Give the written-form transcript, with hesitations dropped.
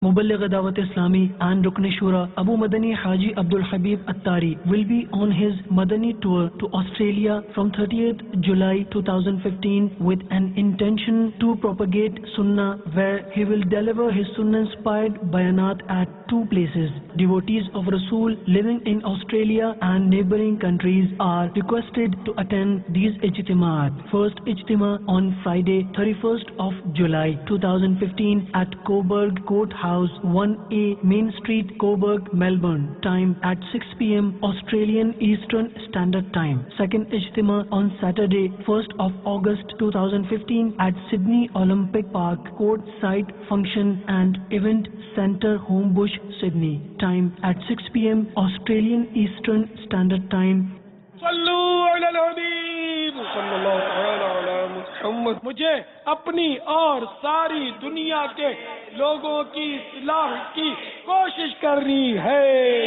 Muballigh Dawat Islami and Rukn Shura Abu Madani Haji Abdul Habib Attari will be on his Madani tour to Australia from 30th July 2015 with an intention to propagate Sunnah, where he will deliver his Sunnah-inspired bayanat at two places. Devotees of Rasool living in Australia and neighboring countries are requested to attend these ijtimaat. First ijtima on Friday 31st of July 2015 at Coburg Courthouse 1A Main Street, Coburg, Melbourne. Time at 6 p.m. Australian Eastern Standard Time. Second ijtima on Saturday 1st of August 2015 at Sydney Olympic Park Courtside Function and Event Centre, Homebush, Sydney. Time at 6 p.m. Australian Eastern Standard Time. मुझे अपनी और सारी दुनिया के लोगों की इस्लाह की कोशिश करनी है।